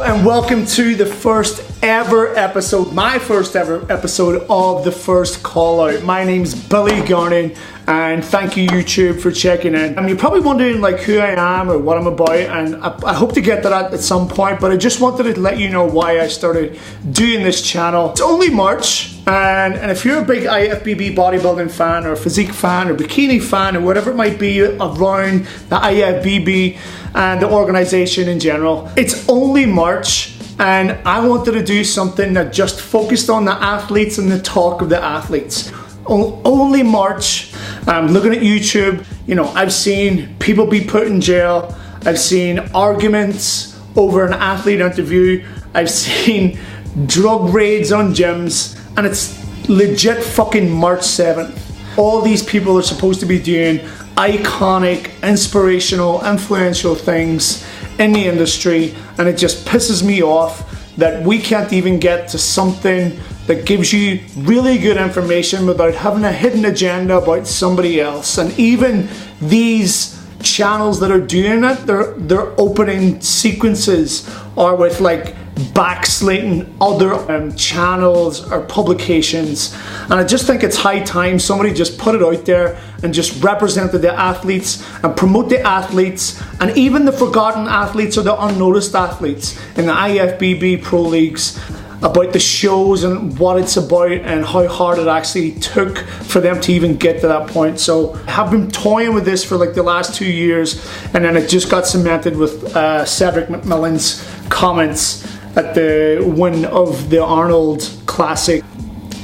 and welcome to the first ever episode, my first ever episode of The First Call Out. My name's Billy Garnon, and thank you YouTube for checking in. You're probably wondering like who I am or what I'm about, and I hope to get to that at some point, but I just wanted to let you know why I started doing this channel. It's only March, and if you're a big IFBB bodybuilding fan or a physique fan or bikini fan or whatever it might be around the IFBB and the organization in general, it's only March, and I wanted to do something that just focused on the athletes and the talk of the athletes. Only March. Looking at YouTube, you know, I've seen people be put in jail. I've seen arguments over an athlete interview. I've seen drug raids on gyms, and it's legit fucking March 7th. All these people are supposed to be doing iconic, inspirational, influential things in the industry, and it just pisses me off that we can't even get to something that gives you really good information without having a hidden agenda about somebody else. And even these channels that are doing it, their opening sequences are with like backslating other channels or publications, and I just think it's high time somebody just put it out there and just represented the athletes and promote the athletes, and even the forgotten athletes or the unnoticed athletes in the IFBB Pro Leagues, about the shows and what it's about and how hard it actually took for them to even get to that point. So I have been toying with this for like the last 2 years, and then it just got cemented with Cedric McMillan's comments at the win of the Arnold Classic.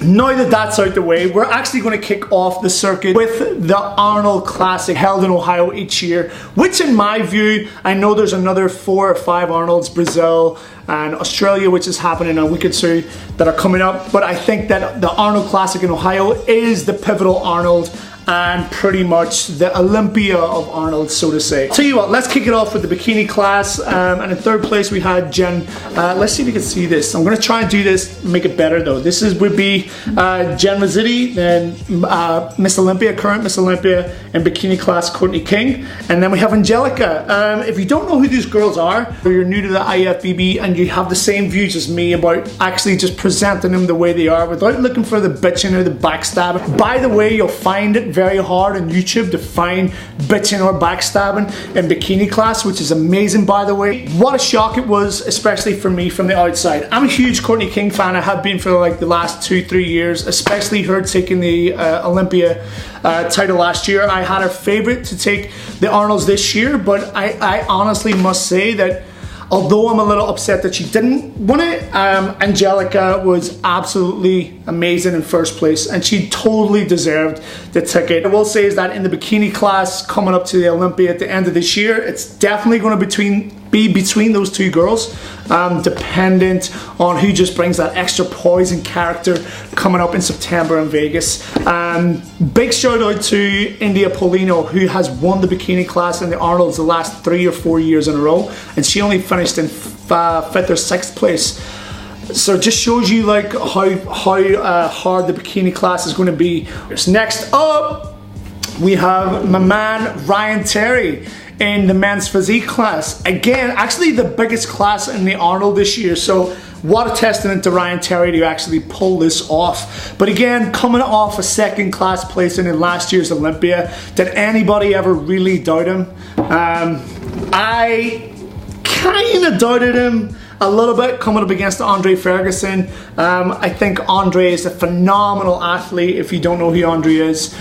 Now that that's out the way, we're actually going to kick off the circuit with the Arnold Classic held in Ohio each year, which in my view, I know there's another 4 or 5 Arnolds, Brazil and Australia, which is happening in a week or two, that are coming up, but I think that the Arnold Classic in Ohio is the pivotal Arnold and pretty much the Olympia of Arnold, so to say. Tell you what, let's kick it off with the bikini class, and in third place we had Jen. Let's see if you can see this. I'm going to try and do this, make it better though. This would be Jen Mazzitti, then Miss Olympia, current Miss Olympia in bikini class, Courtney King, and then we have Angelica. If you don't know who these girls are, or you're new to the IFBB and you have the same views as me about actually just presenting them the way they are without looking for the bitching or the backstabbing. By the way, you'll find it very hard on YouTube to find bitching or backstabbing in bikini class, which is amazing, by the way. What a shock it was, especially for me from the outside. I'm a huge Courtney King fan. I have been for like the last 2-3 years, especially her taking the Olympia title last year. I had her favorite to take the Arnolds this year, but I honestly must say that although I'm a little upset that she didn't win it, Angelica was absolutely amazing in first place, and she totally deserved the ticket. I will say is that in the bikini class coming up to the Olympia at the end of this year, it's definitely going to be between those two girls, dependent on who just brings that extra poise and character coming up in September in Vegas. Big shout out to India Polino, who has won the bikini class in the Arnolds the last 3 or 4 years in a row, and she only finished in 5th or 6th place. So it just shows you like how hard the bikini class is going to be. Next up, we have my man Ryan Terry in the men's physique class. Again, actually the biggest class in the Arnold this year, so what a testament to Ryan Terry to actually pull this off. But again, coming off a 2nd class placing in last year's Olympia, did anybody ever really doubt him? I kind of doubted him a little bit coming up against Andre Ferguson. I think Andre is a phenomenal athlete. If you don't know who Andre is,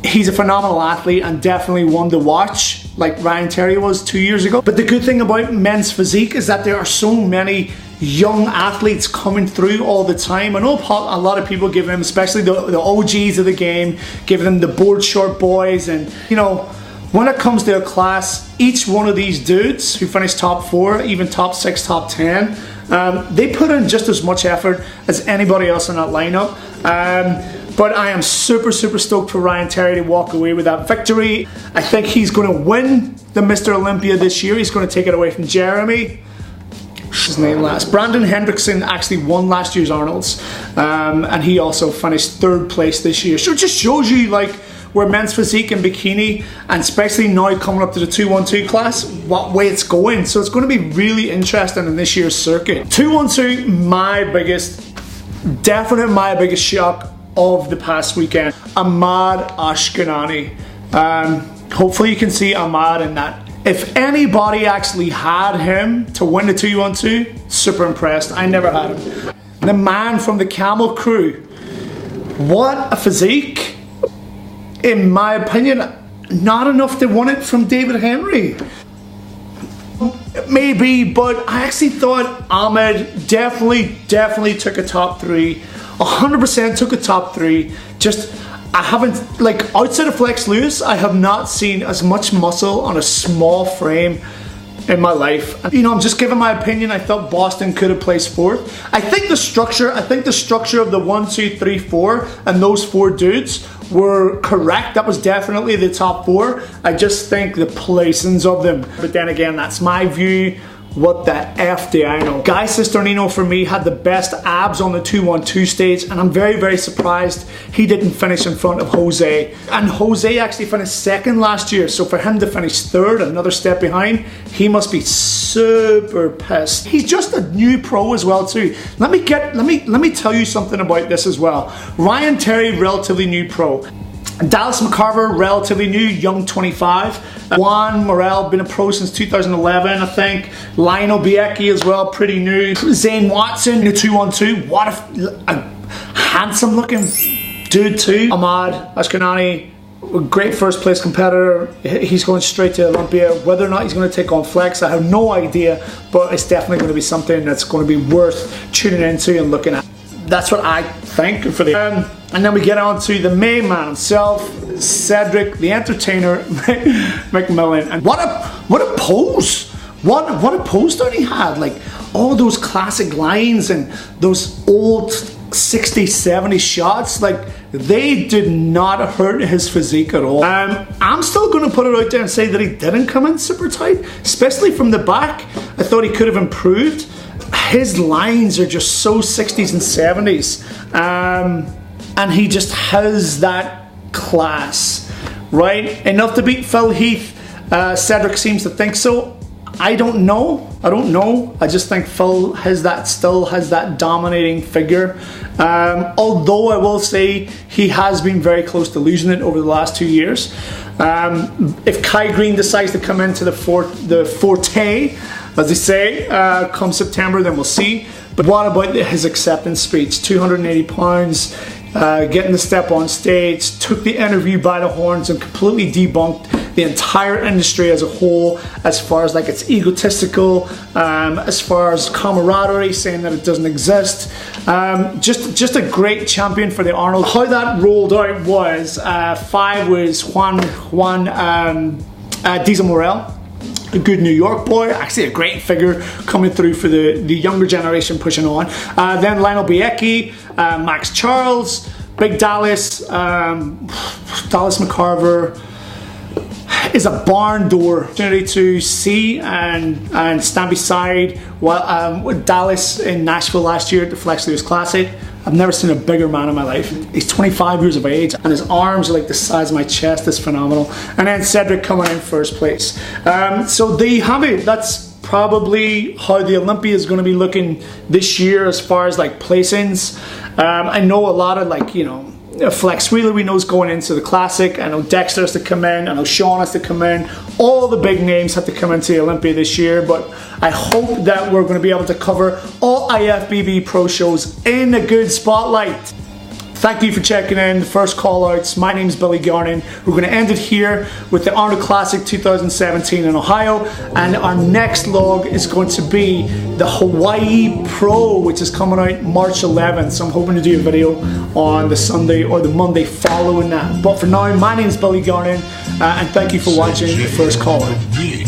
he's a phenomenal athlete and definitely one to watch, like Ryan Terry was 2 years ago. But the good thing about men's physique is that there are so many young athletes coming through all the time. I know a lot of people give them, especially the OGs of the game, give them the board short boys, and you know, when it comes to a class, each one of these dudes who finish top 4, even top 6, top 10, they put in just as much effort as anybody else in that lineup. But I am super stoked for Ryan Terry to walk away with that victory. I think he's going to win the Mr. Olympia this year. He's going to take it away from Jeremy. His name last. Brandon Hendrickson actually won last year's Arnold's, and he also finished 3rd place this year. So it just shows you like where men's physique and bikini, and especially now coming up to the 212 class, what way it's going. So it's going to be really interesting in this year's circuit. 212, my biggest shock of the past weekend. Ahmad Ashkanani. Hopefully you can see Ahmad in that. If anybody actually had him to win the 212, super impressed. I never had him. The man from the Camel Crew. What a physique. In my opinion, not enough to win it from David Henry. Maybe, but I actually thought Ahmed definitely took a top 3. 100% took a top 3. I haven't, like, outside of Flex Lewis, I have not seen as much muscle on a small frame in my life. You know, I'm just giving my opinion. I thought Boston could have placed 4th. I think the structure of the 1, 2, 3, 4 and those 4 dudes were correct. That was definitely the top 4. I just think the placings of them. But then again, that's my view. What the F do I know? Guy Cisternino for me had the best abs on the 212 stage, and I'm very surprised he didn't finish in front of Jose. And Jose actually finished 2nd last year, so for him to finish 3rd, another step behind, he must be super pissed. He's just a new pro as well too. Let me tell you something about this as well. Ryan Terry, relatively new pro. Dallas McCarver, relatively new, young 25. Juan Morel, been a pro since 2011, I think. Lionel Biecki as well, pretty new. Zane Watson, the 212. What a handsome looking dude too. Ahmad Ashkanani, a great first place competitor. He's going straight to Olympia. Whether or not he's going to take on Flex, I have no idea, but it's definitely going to be something that's going to be worth tuning into and looking at. That's what I think for the and then we get on to the main man himself, Cedric the Entertainer McMillan. And what a pose! What a pose that he had! Like all those classic lines and those old 60s, 70s shots, like they did not hurt his physique at all. I'm still going to put it out there and say that he didn't come in super tight, especially from the back. I thought he could have improved. His lines are just so 60s and 70s, and he just has that class, right? Enough to beat Phil Heath. Cedric seems to think so. I don't know. I just think Phil still has that dominating figure. Although I will say he has been very close to losing it over the last 2 years. If Kai Green decides to come into the forte, as they say, come September, then we'll see. But what about his acceptance speech? 280 pounds, getting the step on stage, took the interview by the horns and completely debunked the entire industry as a whole, as far as like it's egotistical, as far as camaraderie, saying that it doesn't exist. Just a great champion for the Arnold. How that rolled out was 5 was Juan Diesel Morel. A good New York boy, actually a great figure coming through for the younger generation pushing on. Then Lionel Biecki, Max Charles, Big Dallas, Dallas McCarver is a barn door opportunity to see and stand beside with Dallas in Nashville last year at the Flex Lewis Classic. I've never seen a bigger man in my life. He's 25 years of age and his arms are like the size of my chest. It's phenomenal. And then Cedric coming in first place. So there you have it. That's probably how the Olympia is going to be looking this year as far as like placings. I know a lot of like, you know, Flex Wheeler we know is going into the Classic. I know Dexter has to come in. I know Sean has to come in. All the big names have to come into the Olympia this year, but I hope that we're going to be able to cover all IFBB Pro shows in a good spotlight. Thank you for checking in the first call outs. My name is Billy Garnin. We're going to end it here with the Arnold Classic 2017 in Ohio, and our next log is going to be the Hawaii Pro, which is coming out March 11th. So I'm hoping to do a video on the Sunday or the Monday following that. But for now, my name is Billy Garnin, and thank you for watching the first call out.